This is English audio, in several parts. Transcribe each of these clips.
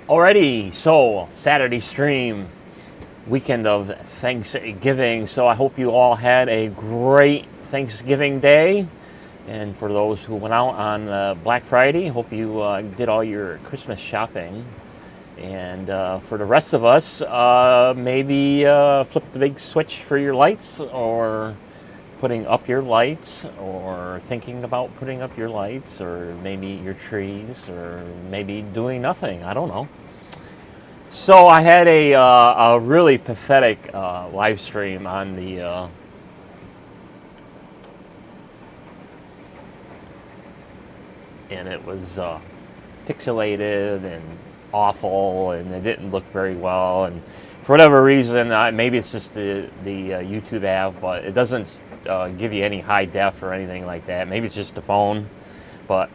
Alrighty, so Saturday stream, weekend of Thanksgiving. So I hope you all had a great Thanksgiving day. And for those who went out on Black Friday, hope you did all your Christmas shopping. And for the rest of us, maybe flip the big switch for your lights, or putting up your lights, or thinking about putting up your lights, or maybe your trees, or maybe doing nothing. I don't know. So I had a really pathetic live stream on the and it was pixelated and awful, and it didn't look very well. And for whatever reason, maybe it's just the YouTube app, but it doesn't give you any high def or anything like that. Maybe it's just the phone, but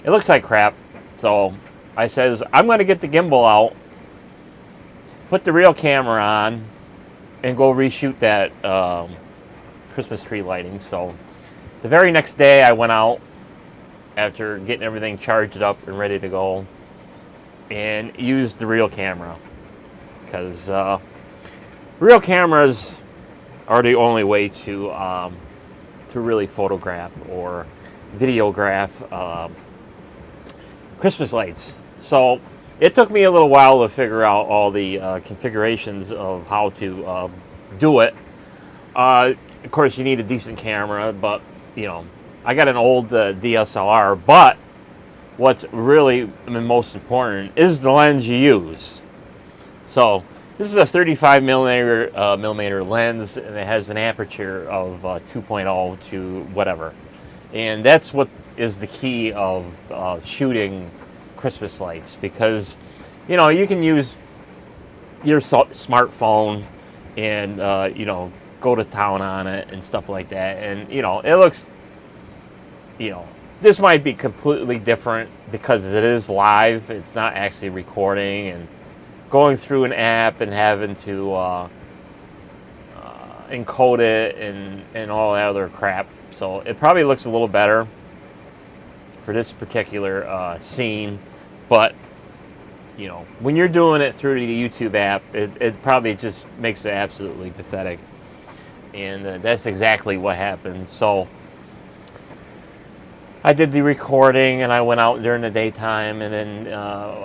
it looks like crap. So I says I'm going to get the gimbal out, put the real camera on, and go reshoot that Christmas tree lighting. So the very next day I went out after getting everything charged up and ready to go, and used the real camera, because real cameras are the only way to really photograph or videograph Christmas lights. So it took me a little while to figure out all the configurations of how to do it. Of course, you need a decent camera, but I got an old DSLR. But what's really the most important is the lens you use. So this is a 35 millimeter lens, and it has an aperture of 2.0 to whatever, and that's what is the key of shooting Christmas lights, because you can use your smartphone and go to town on it and stuff like that, and it looks, this might be completely different because it is live. It's not actually recording and going through an app and having to encode it and all that other crap. So it probably looks a little better for this particular scene, but when you're doing it through the YouTube app, it probably just makes it absolutely pathetic, and that's exactly what happened. So I did the recording, and I went out during the daytime, and then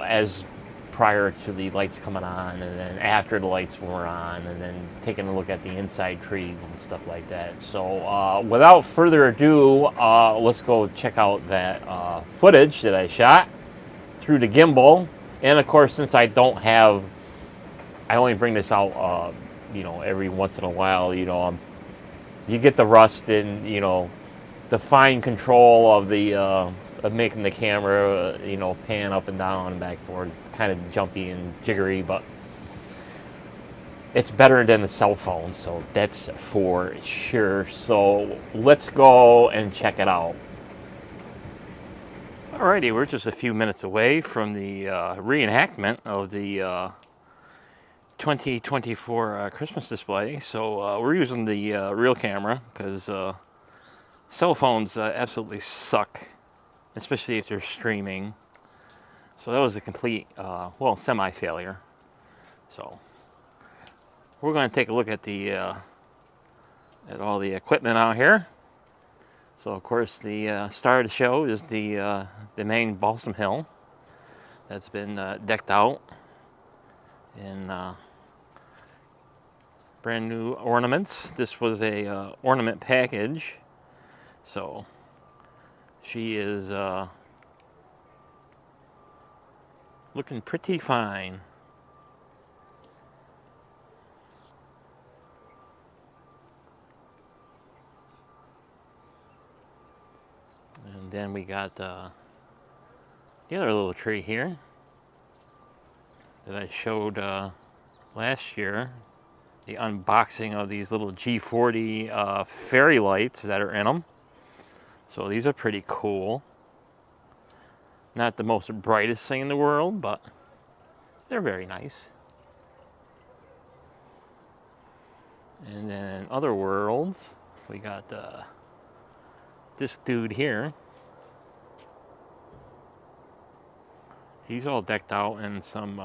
as prior to the lights coming on, and then after the lights were on, and then taking a look at the inside trees and stuff like that. So without further ado, let's go check out that footage that I shot through the gimbal. And of course, since I only bring this out every once in a while, you get the rust and the fine control of the of making the camera pan up and down and back and forth. It's kind of jumpy and jiggery, but it's better than the cell phone, so that's for sure. So let's go and check it out. Alrighty, we're just a few minutes away from the reenactment of the 2024 Christmas display. So we're using the real camera, because cell phones absolutely suck, especially if they're streaming. So that was a complete, semi-failure. So we're going to take a look at the at all the equipment out here. So of course the star of the show is the main balsam hill that's been decked out in brand new ornaments. This was a ornament package. So she is looking pretty fine. And then we got the other little tree here that I showed last year. The unboxing of these little G40 fairy lights that are in them. So these are pretty cool. Not the most brightest thing in the world, but they're very nice. And then in other worlds, we got this dude here. He's all decked out in some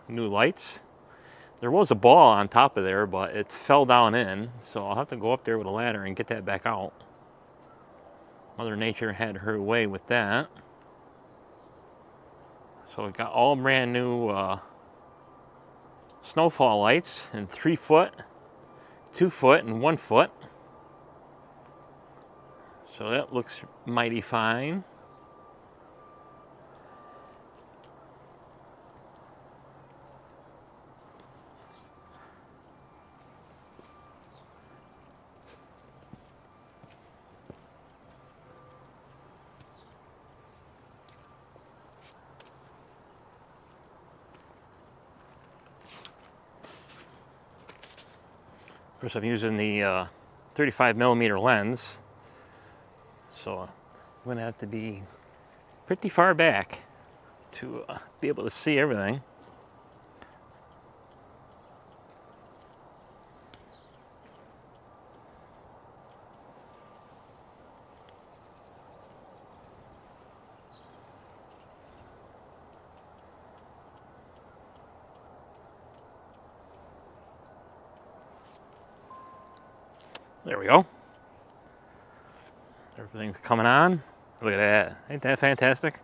new lights. There was a ball on top of there, but it fell down in, so I'll have to go up there with a ladder and get that back out. Mother Nature had her way with that. So we got all brand new snowfall lights in 3 foot, 2 foot, and 1 foot. So that looks mighty fine. Of course, I'm using the 35 millimeter lens, so I'm going to have to be pretty far back to be able to see everything. There we go. Everything's coming on. Look at that. Ain't that fantastic?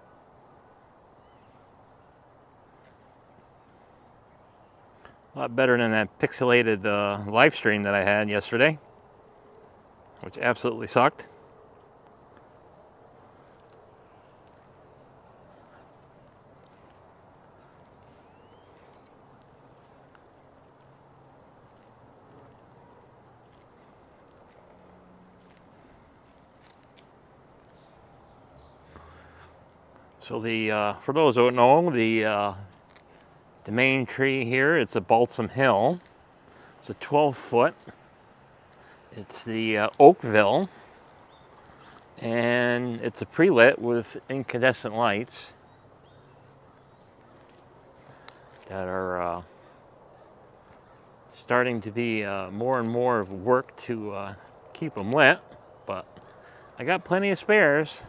A lot better than that pixelated live stream that I had yesterday, which absolutely sucked. So for those who don't know, the main tree here, it's a balsam hill. It's a 12 foot. It's the Oakville, and it's a pre-lit with incandescent lights that are starting to be more and more of work to keep them lit, but I got plenty of spares,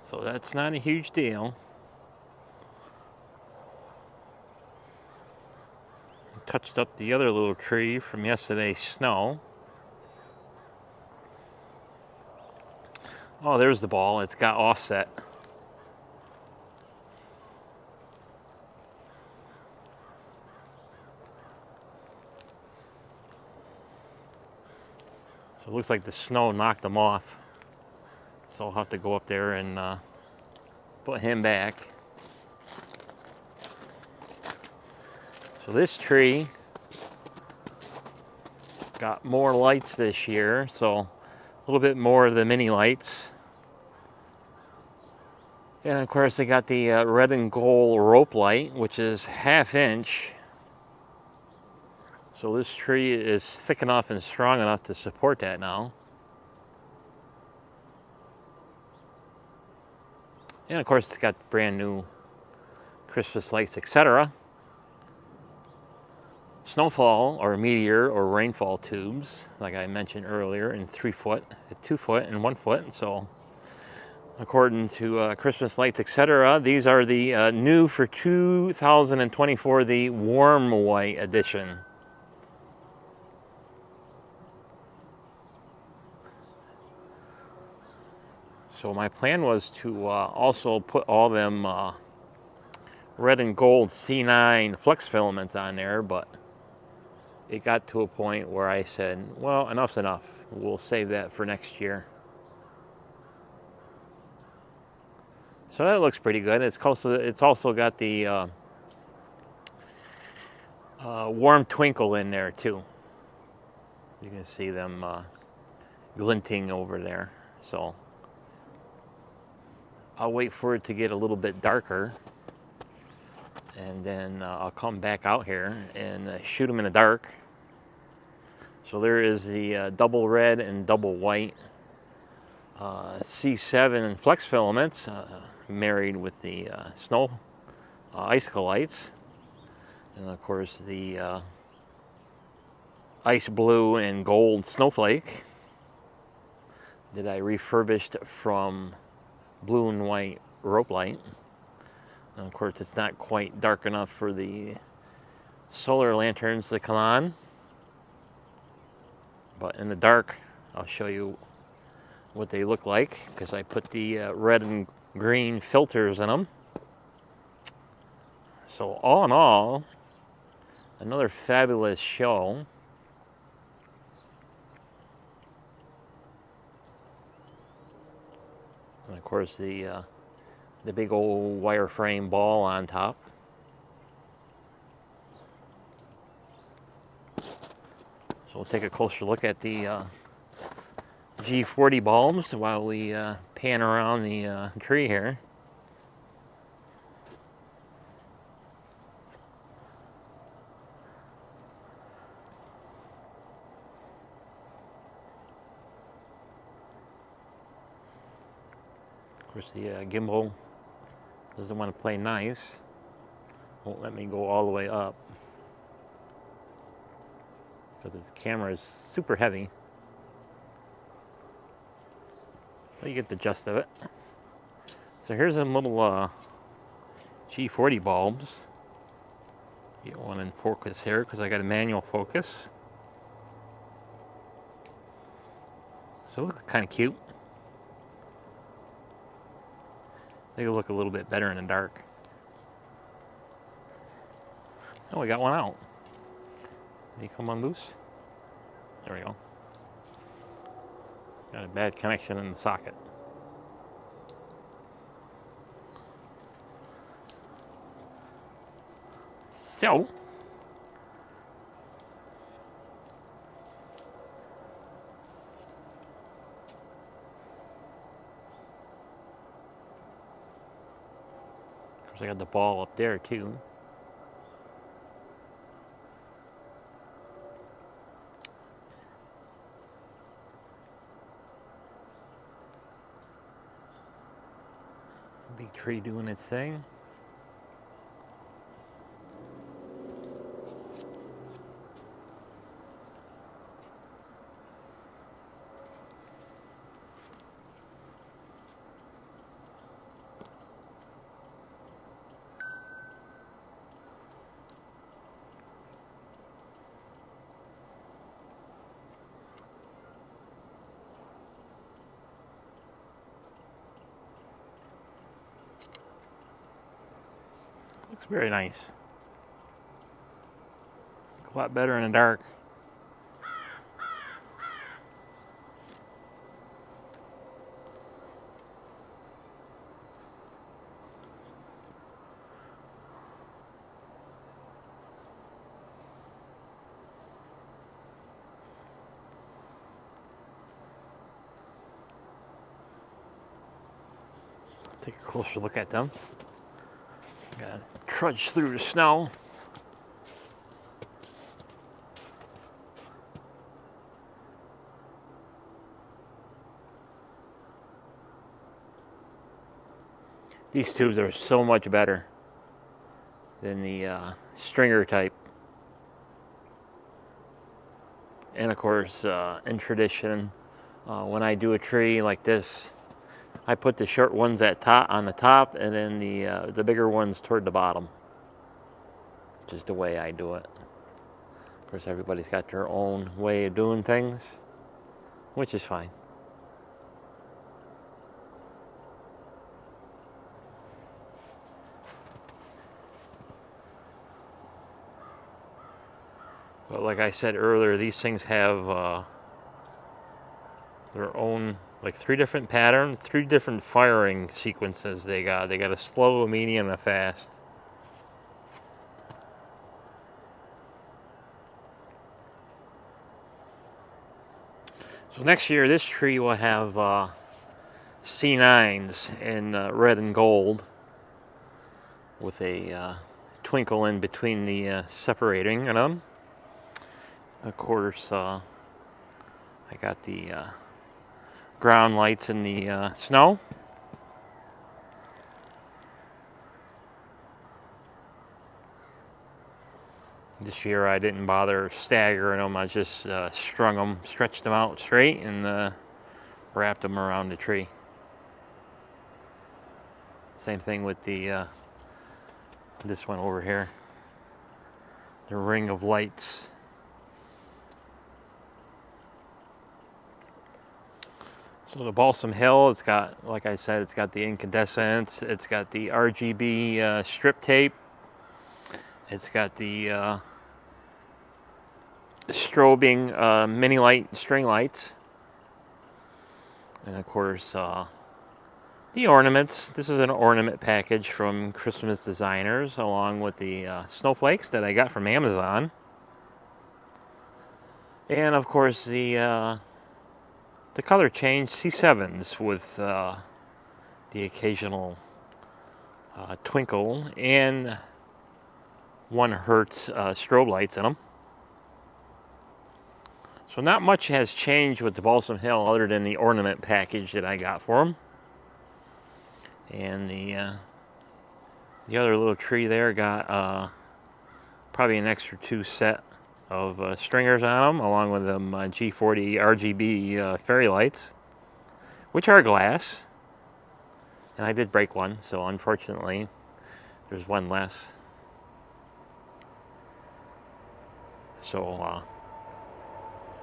so that's not a huge deal. Touched up the other little tree from yesterday's snow. Oh, there's the ball. It's got offset. So it looks like the snow knocked him off. So I'll have to go up there and put him back. So this tree got more lights this year, so a little bit more of the mini lights. And of course they got the red and gold rope light, which is 1/2 inch. So this tree is thick enough and strong enough to support that now. And of course it's got brand new Christmas lights, etc. Snowfall or meteor or rainfall tubes, like I mentioned earlier, in 3 foot, 2 foot, and 1 foot. So according to Christmas lights, etc., these are the new for 2024, the warm white edition. So my plan was to also put all them red and gold C9 flex filaments on there, but it got to a point where I said, well, enough's enough. We'll save that for next year. So that looks pretty good. It's also got the warm twinkle in there too. You can see them glinting over there. So I'll wait for it to get a little bit darker, and then I'll come back out here and shoot them in the dark. So there is the double red and double white C7 flex filaments married with the snow icicle lights, and of course the ice blue and gold snowflake that I refurbished from blue and white rope light. And of course, it's not quite dark enough for the solar lanterns to come on. But in the dark, I'll show you what they look like because I put the red and green filters in them. So all in all, another fabulous show. And of course the big old wireframe ball on top. So we'll take a closer look at the G40 bulbs while we pan around the tree here. Of course, the gimbal doesn't want to play nice. Won't let me go all the way up because the camera is super heavy. But you get the gist of it. So here's some little G40 bulbs. Get one in focus here because I got a manual focus. So look kind of cute. They look a little bit better in the dark. Oh, we got one out. Did he come on loose? There we go. Got a bad connection in the socket. So, of course I got the ball up there too. Big tree doing its thing. Looks very nice. A lot better in the dark. Take a closer look at them. Gotta trudge through the snow. These tubes are so much better than the stringer type. And of course, in tradition, when I do a tree like this, I put the short ones on the top, and then the bigger ones toward the bottom. Just the way I do it. Of course, everybody's got their own way of doing things, which is fine. But like I said earlier, these things have their own, like 3 different patterns, 3 different firing sequences they got. They got a slow, a medium, and a fast. So next year, this tree will have C9s in red and gold with a twinkle in between the separating of them. Of course, I got the ground lights in the snow. This year I didn't bother staggering them. I just strung them, stretched them out straight, and wrapped them around the tree. Same thing with the This one over here, the ring of lights. So the Balsam Hill, it's got, like I said, it's got the incandescents, it's got the RGB strip tape, it's got the strobing mini light string lights, and of course the ornaments. This is an ornament package from Christmas Designers, along with the snowflakes that I got from Amazon, and of course the color change C7s with the occasional twinkle and 1 hertz strobe lights in them. So not much has changed with the Balsam Hill other than the ornament package that I got for them. And the other little tree there got probably an extra 2 set of stringers on them, along with them G40 RGB fairy lights, which are glass. And I did break one, so unfortunately there's one less. So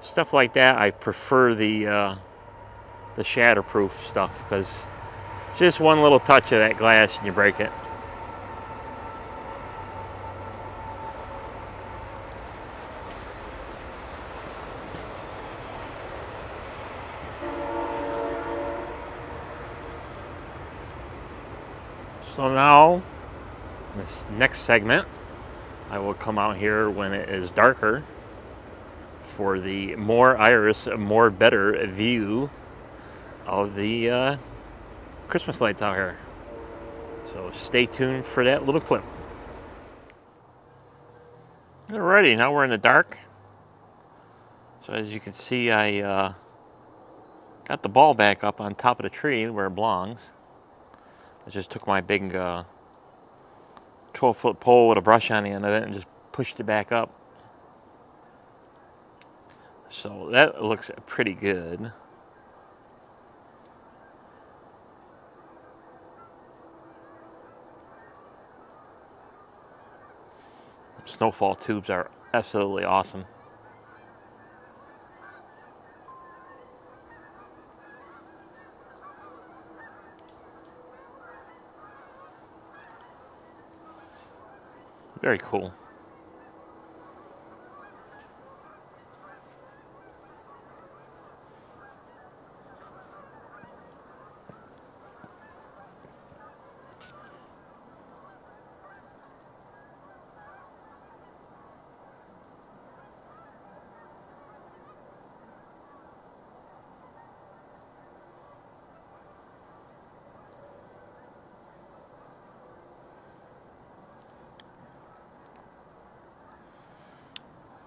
stuff like that, I prefer the shatterproof stuff, because just one little touch of that glass and you break it. So now, this next segment, I will come out here when it is darker for the more iris, more better view of the Christmas lights out here. So stay tuned for that little clip. Alrighty, now we're in the dark. So as you can see, I got the ball back up on top of the tree where it belongs. I just took my big 12-foot pole with a brush on the end of it and just pushed it back up. So that looks pretty good. Snowfall tubes are absolutely awesome. Very cool.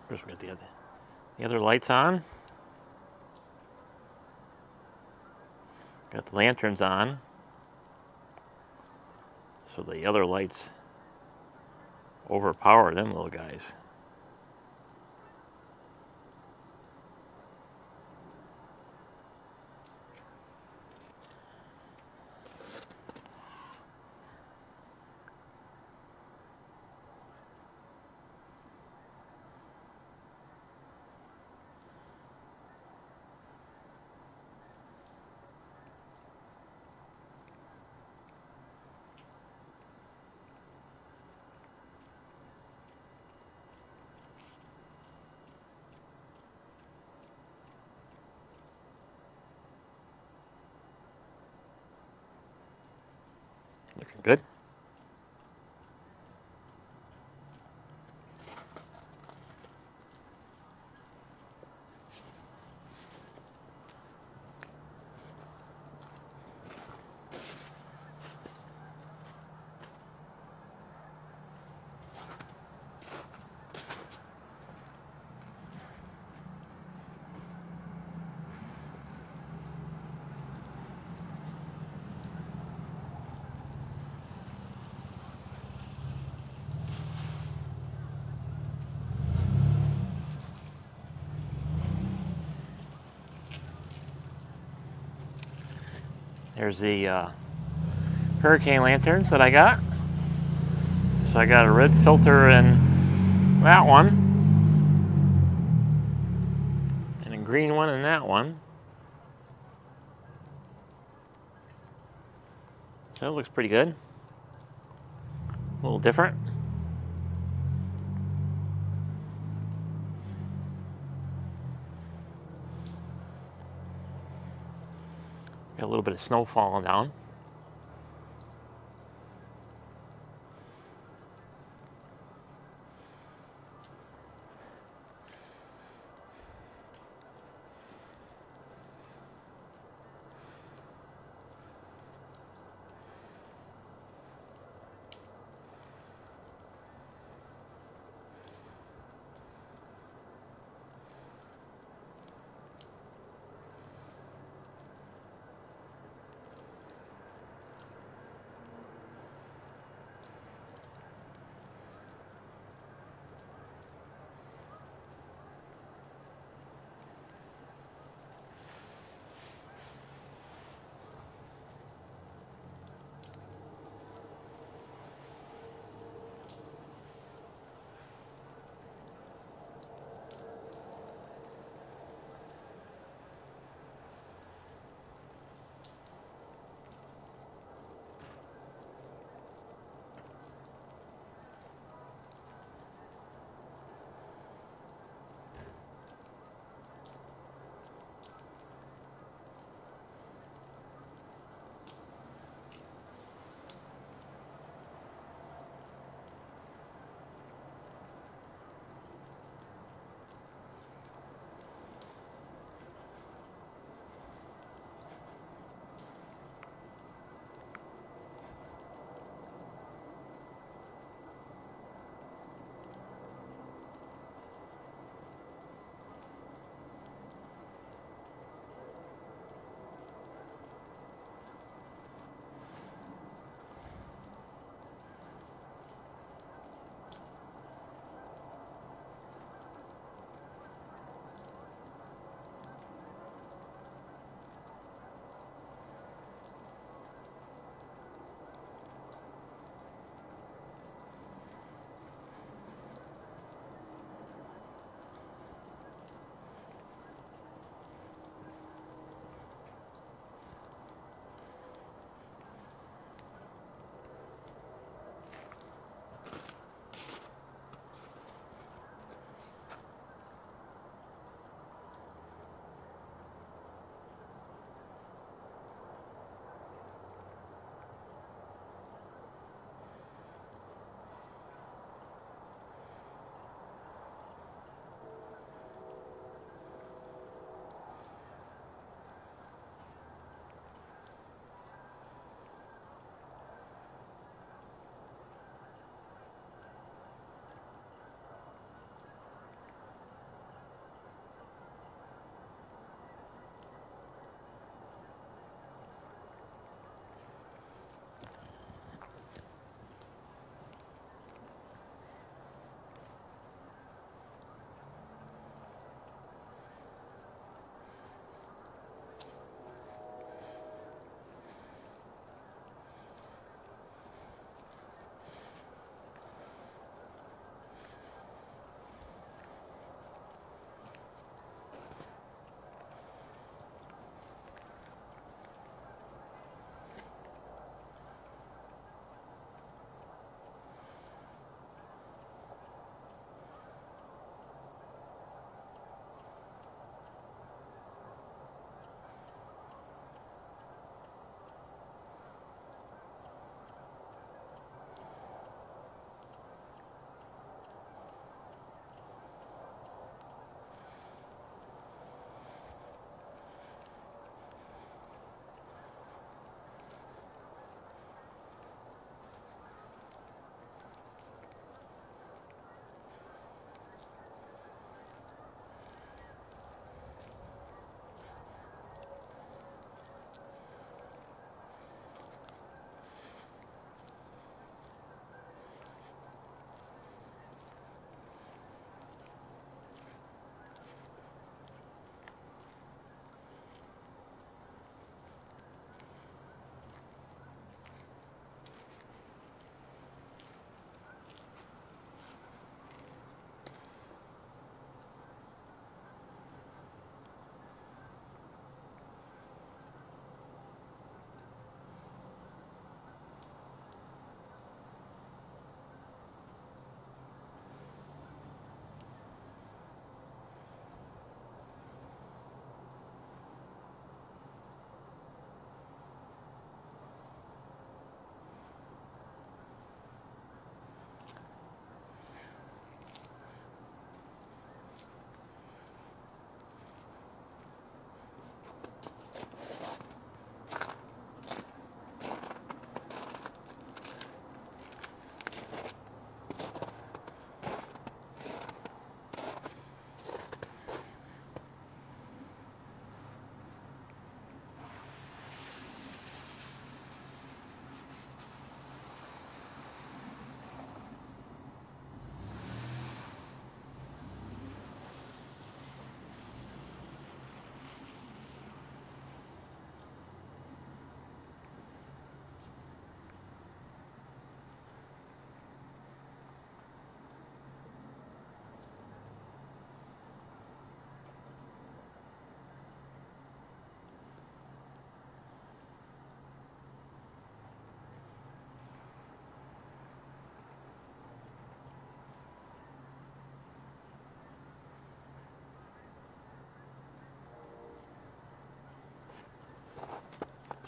First we got the other lights on. Got the lanterns on. So the other lights overpower them little guys. Looking good. There's the hurricane lanterns that I got. So I got a red filter in that one, and a green one in that one. So that looks pretty good. A little different. Got a little bit of snow falling down.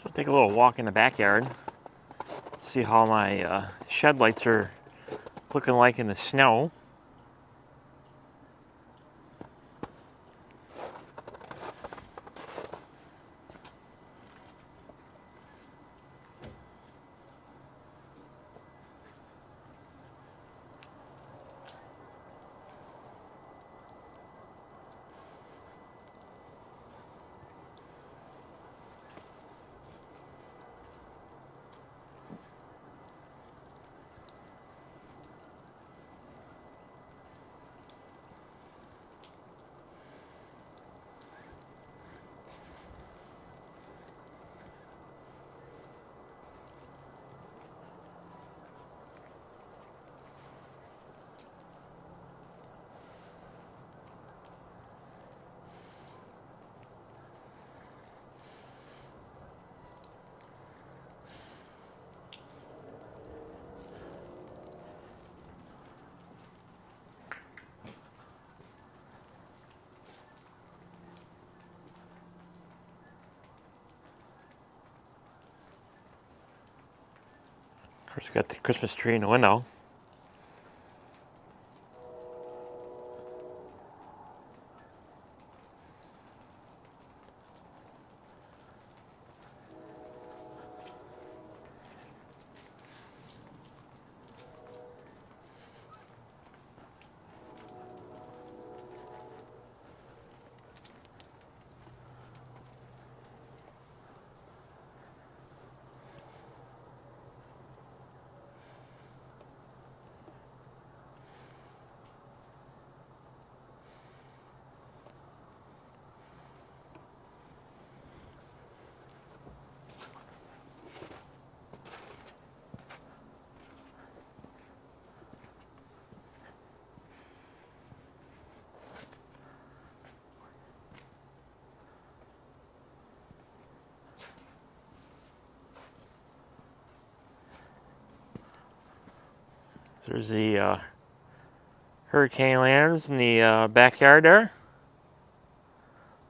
So I'll take a little walk in the backyard, see how my shed lights are looking like in the snow. Of course, we got the Christmas tree in the window. There's the hurricane lanterns in the backyard there.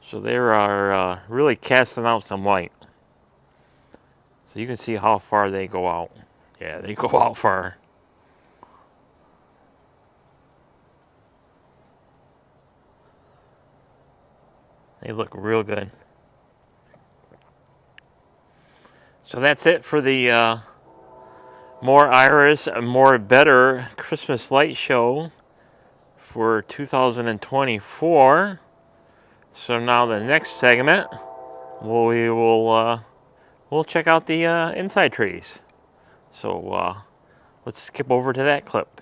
So they are really casting out some light. So you can see how far they go out. Yeah, they go out far. They look real good. So that's it for the More Iris, More Better Christmas Light Show for 2024. So now the next segment, we'll check out the inside trees. So let's skip over to that clip.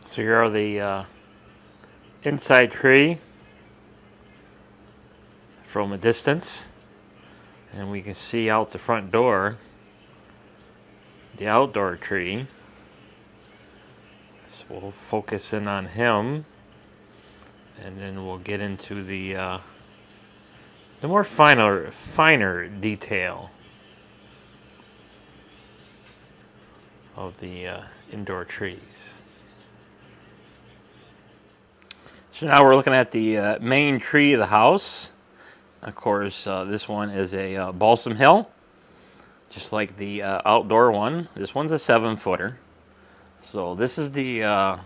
So here are the inside tree from a distance, and we can see out the front door the outdoor tree. So we'll focus in on him, and then we'll get into the more finer detail of the indoor trees. So now we're looking at the main tree of the house. Of course, this one is a balsam hill, just like the outdoor one. This one's a 7-footer. So this is the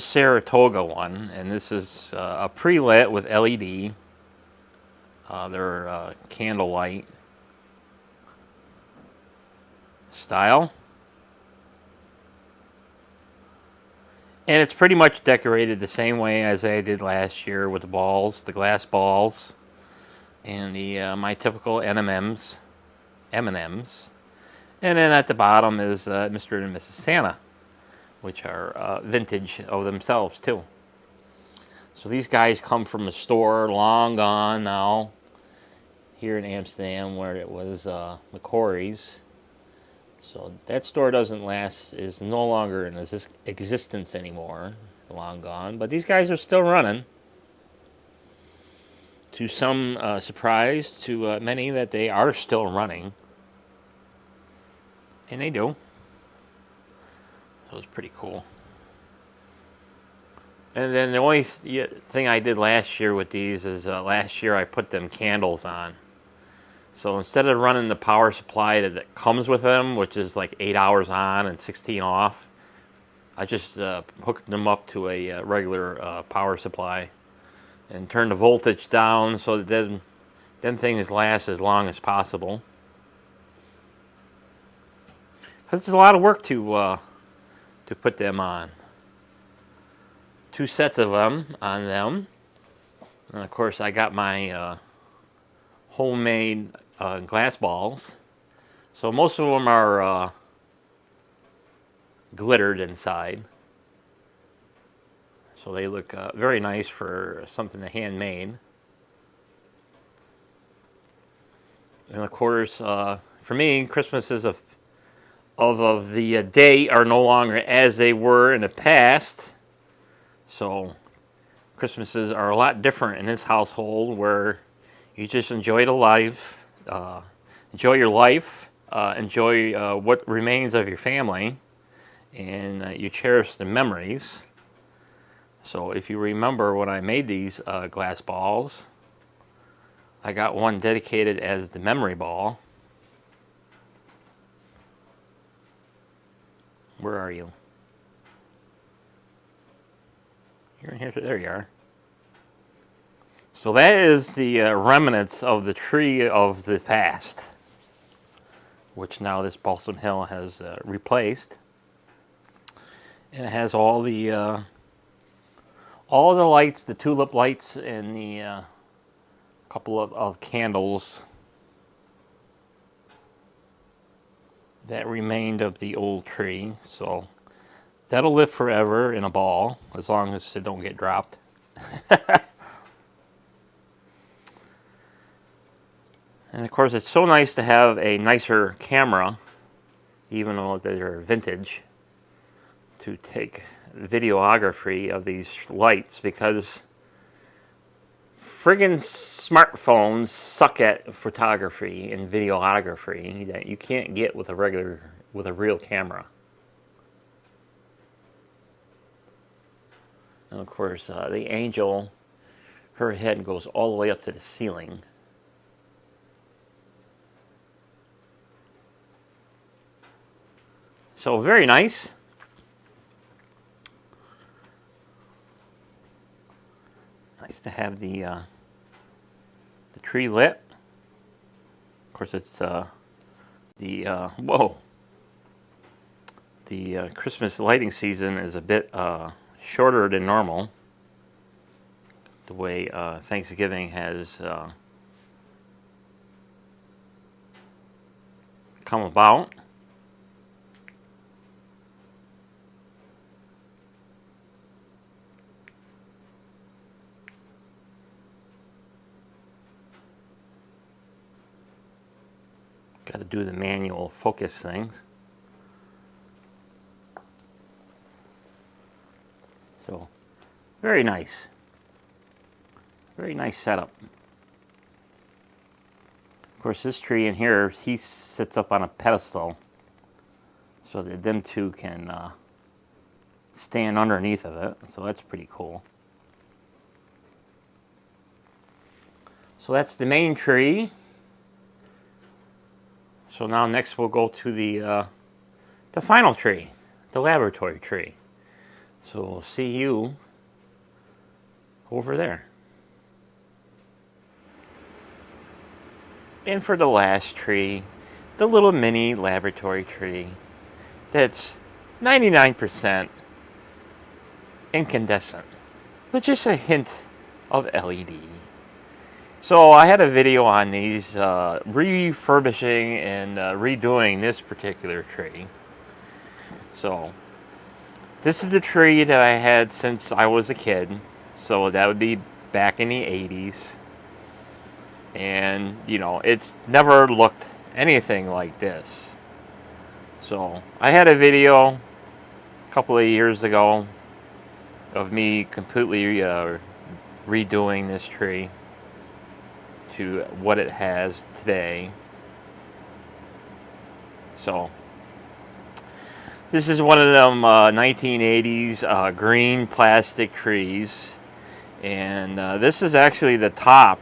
Saratoga one, and this is a pre-lit with LED. They're candlelight style. And it's pretty much decorated the same way as I did last year with the balls, the glass balls, and the my typical M&Ms. And then at the bottom is Mr. and Mrs. Santa, which are vintage of themselves too. So these guys come from a store long gone now, here in Amsterdam, where it was McCory's. So that store is no longer in existence anymore, long gone. But these guys are still running. To some surprise, to many, that they are still running. And they do. So it's pretty cool. And then the only thing I did last year with these is last year I put them candles on. So instead of running the power supply that comes with them, which is like 8 hours on and 16 off, I just hooked them up to a regular power supply and turned the voltage down so that them things last as long as possible. Because it's a lot of work to put them on. 2 sets of them on them. And of course I got my homemade glass balls. So most of them are glittered inside. So they look very nice for something handmade. And of course, for me, Christmases of the day are no longer as they were in the past. So Christmases are a lot different in this household, where you just enjoy the life, enjoy your life, enjoy what remains of your family, and you cherish the memories. So if you remember when I made these glass balls, I got one dedicated as the memory ball. Where are you? You're in here. There you are. So that is the remnants of the tree of the past, which now this Balsam Hill has replaced. And it has all the lights, the tulip lights, and the couple of candles that remained of the old tree. So that'll live forever in a ball, as long as it don't get dropped. And of course, it's so nice to have a nicer camera, even though they're vintage, to take videography of these lights, because friggin' smartphones suck at photography and videography that you can't get with a real camera. And of course, the angel, her head goes all the way up to the ceiling. So very nice. Nice to have the tree lit. Of course, it's the Christmas lighting season is a bit shorter than normal. The way Thanksgiving has come about. Got to do the manual focus things. So, very nice. Very nice setup. Of course, this tree in here, he sits up on a pedestal so that them two can stand underneath of it. So that's pretty cool. So that's the main tree. So now next we'll go to the final tree, the laboratory tree. So we'll see you over there. And for the last tree, the little mini laboratory tree that's 99% incandescent, with just a hint of LED. So I had a video on these refurbishing and redoing this particular tree. So this is the tree that I had since I was a kid. So that would be back in the 80s. And, you know, it's never looked anything like this. So I had a video a couple of years ago of me completely redoing this tree to what it has today. So This is one of them 1980s green plastic trees, and this is actually the top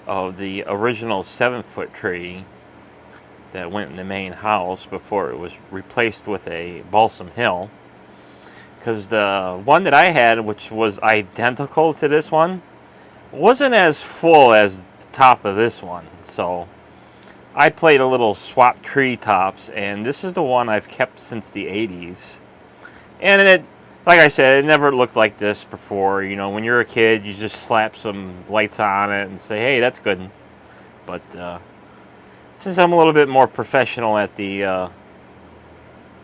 of the original 7-foot tree that went in the main house before it was replaced with a balsam hill. Because the one that I had, which was identical to this one, wasn't as full as the top of this one. So I played a little swap tree tops, and this is the one I've kept since the 80s. And it, like I said, it never looked like this before. You know, when you're a kid, you just slap some lights on it and say, hey, that's good. But since I'm a little bit more professional at the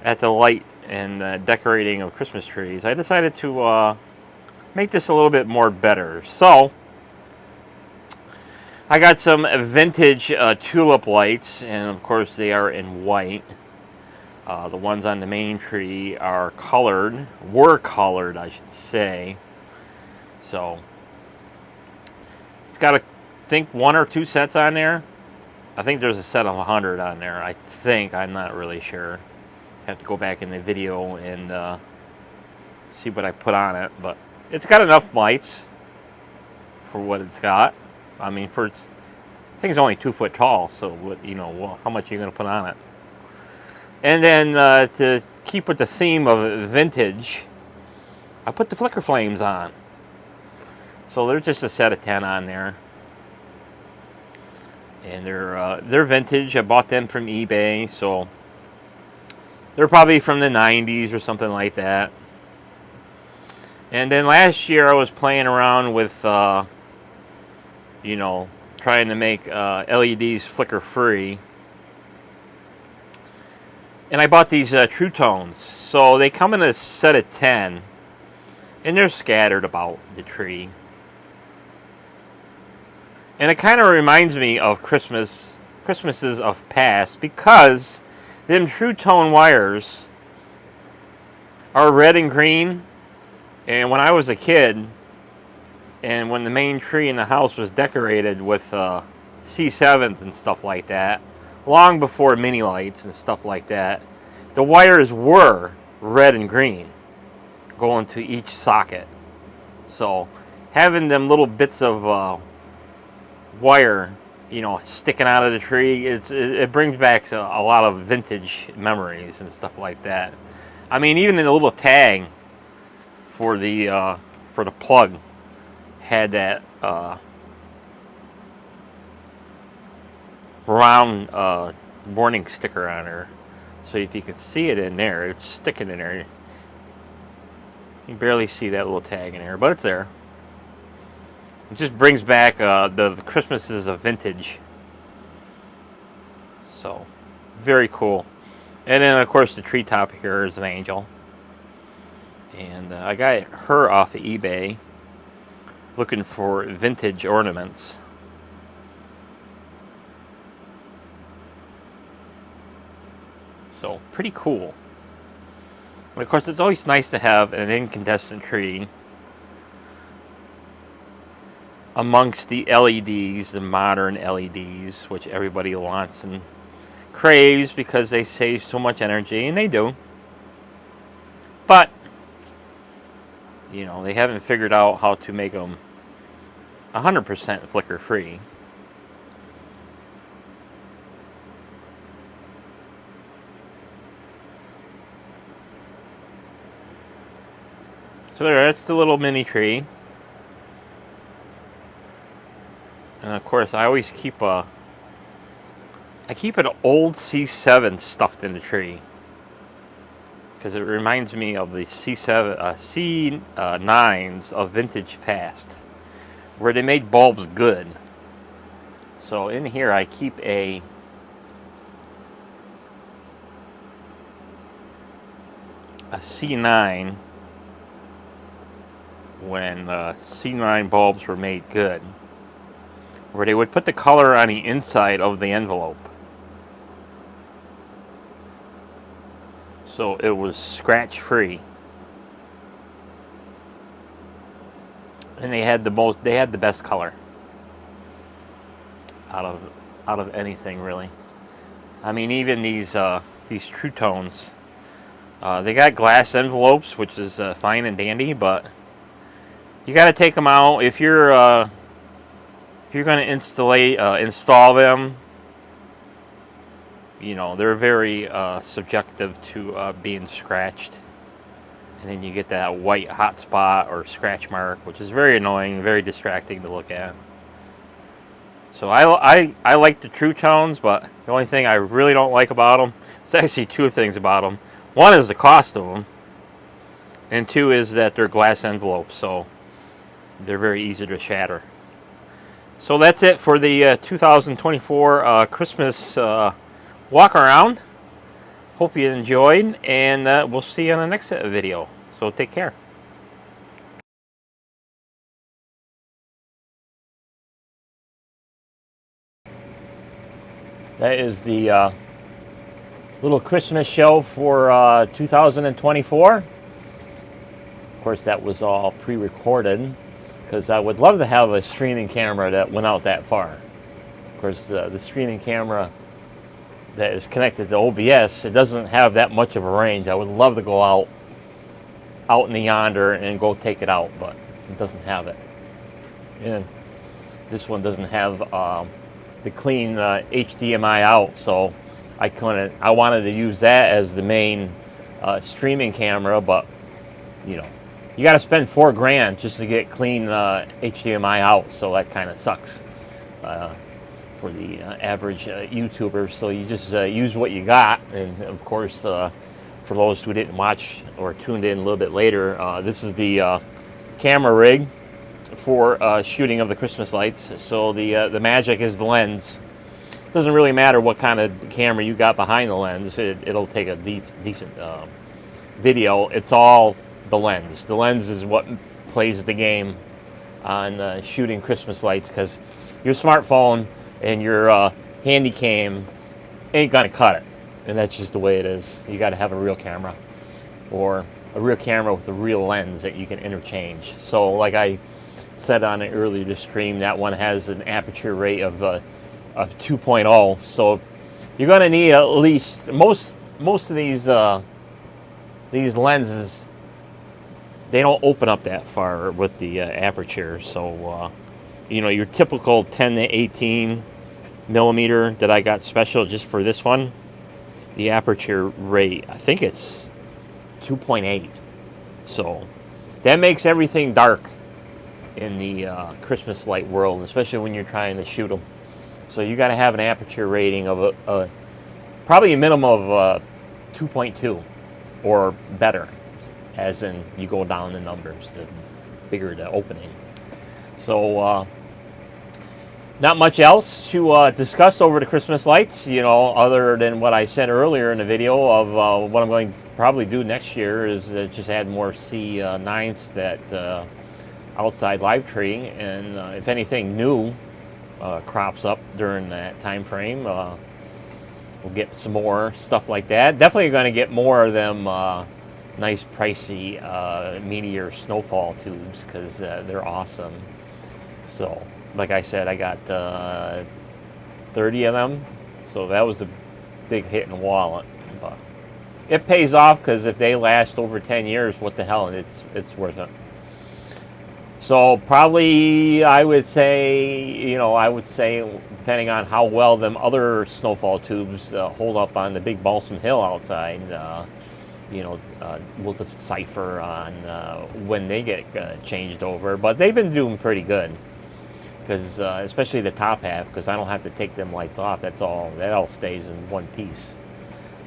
light and decorating of Christmas trees, I decided to make this a little bit more better. So I got some vintage tulip lights, and of course they are in white. The ones on the main tree were colored, I should say. So it's got, I think, 1 or 2 sets on there. I think there's a set of 100 on there. I think, I'm not really sure. Have to go back in the video and see what I put on it, but it's got enough lights for what it's got. I mean, I think it's only 2 foot tall, so what, you know, how much are you going to put on it? And then to keep with the theme of vintage, I put the flicker flames on. So there's just a set of 10 on there, and they're vintage. I bought them from eBay, so they're probably from the 90s or something like that. And then last year I was playing around with, you know, trying to make LEDs flicker free. And I bought these True Tones. So they come in a set of 10, and they're scattered about the tree. And it kind of reminds me of Christmases of past, because them True Tone wires are red and green. And when I was a kid, and when the main tree in the house was decorated with C7s and stuff like that, long before mini lights and stuff like that, the wires were red and green going to each socket. So having them little bits of wire, you know, sticking out of the tree, it brings back a lot of vintage memories and stuff like that. I mean, even in the little tag for the plug had that brown warning sticker on her. So if you can see it in there, it's sticking in there. You can barely see that little tag in there, but it's there. It just brings back the Christmases of vintage. So, very cool. And then, of course, the treetop here is an angel. And I got her off of eBay looking for vintage ornaments. So, pretty cool. And of course, it's always nice to have an incandescent tree amongst the LEDs, the modern LEDs, which everybody wants and craves because they save so much energy, and they do. But, you know, they haven't figured out how to make them 100% flicker free. So that's the little mini tree. And of course, I always keep an old C7 stuffed in the tree, because it reminds me of the C9s of vintage past, where they made bulbs good. So in here I keep a C9 when C9 bulbs were made good, where they would put the color on the inside of the envelope, so it was scratch free. And they had the best color out of anything, really. I mean, even these True Tones, They got glass envelopes, which is fine and dandy, but you got to take them out if you're going to install them. You know, they're very subjective to being scratched, and then you get that white hot spot or scratch mark, which is very annoying, very distracting to look at. So I like the True Tones, but the only thing I really don't like about them, it's actually two things about them. One is the cost of them, and two is that they're glass envelopes, so they're very easy to shatter. So that's it for the 2024 Christmas walk around. Hope you enjoyed, and we'll see you on the next video. So take care. That is the little Christmas show for 2024. Of course, that was all pre-recorded because I would love to have a streaming camera that went out that far. Of course, the streaming camera that is connected to OBS, it doesn't have that much of a range. I would love to go out in the yonder and go take it out, but it doesn't have it. And this one doesn't have the clean HDMI out, so I wanted to use that as the main streaming camera, but you know, you got to spend $4,000 just to get clean HDMI out, so that kind of sucks for the average YouTuber. So you just use what you got, and of course, for those who didn't watch or tuned in a little bit later, this is the camera rig for shooting of the Christmas lights. So the magic is the lens. It doesn't really matter what kind of camera you got behind the lens. It'll take a decent video. It's all the lens. The lens is what plays the game on shooting Christmas lights, because your smartphone and your handy cam ain't gonna cut it, and that's just the way it is. You got to have a real camera, or a real camera with a real lens that you can interchange. So like I said on an earlier stream, that one has an aperture rate of 2.0. So you're going to need at least most of these lenses. They don't open up that far with the aperture. So you know, your typical 10 to 18 millimeter that I got special just for this one, the aperture rate, I think it's 2.8. So that makes everything dark in the Christmas light world, especially when you're trying to shoot them. So you got to have an aperture rating of probably a minimum of 2.2 or better, as in you go down the numbers, the bigger the opening. So not much else to discuss over the Christmas lights, you know, other than what I said earlier in the video of what I'm going to probably do next year is just add more C9s that outside live tree, and if anything new crops up during that time frame, we'll get some more stuff like that. Definitely going to get more of them nice pricey meteor snowfall tubes, because they're awesome. So like I said, I got 30 of them, so that was a big hit in the wallet, but it pays off, because if they last over 10 years, what the hell, it's worth it. So probably I would say, depending on how well them other snowfall tubes hold up on the big Balsam Hill outside, we'll decipher on when they get changed over. But they've been doing pretty good, because especially the top half, because I don't have to take them lights off. That all stays in one piece.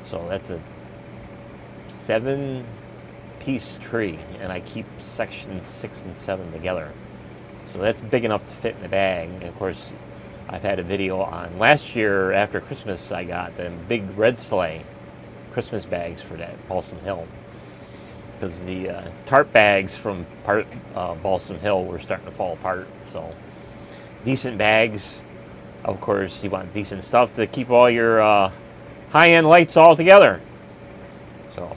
So that's a 7-piece tree, and I keep sections 6 and 7 together, so that's big enough to fit in the bag. And of course, I've had a video on last year after Christmas, I got them big red sleigh Christmas bags for that Balsam Hill, because the tarp bags from Balsam Hill were starting to fall apart. So decent bags. Of course, you want decent stuff to keep all your high-end lights all together. So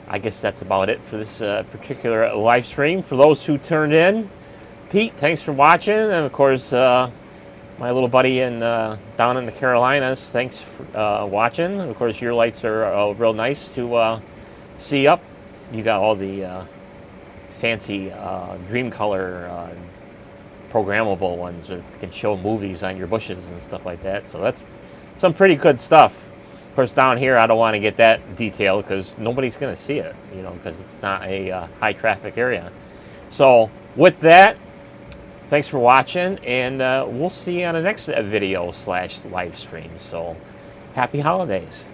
I guess that's about it for this particular live stream. For those who turned in, Pete, thanks for watching. And of course, my little buddy down in the Carolinas, thanks for watching. And of course, your lights are real nice to See up, you got all the fancy dream color programmable ones that can show movies on your bushes and stuff like that. So that's some pretty good stuff. Of course, down here I don't want to get that detailed because nobody's going to see it, you know, because it's not a high traffic area. So with that, thanks for watching, and we'll see you on the next video / live stream. So happy holidays.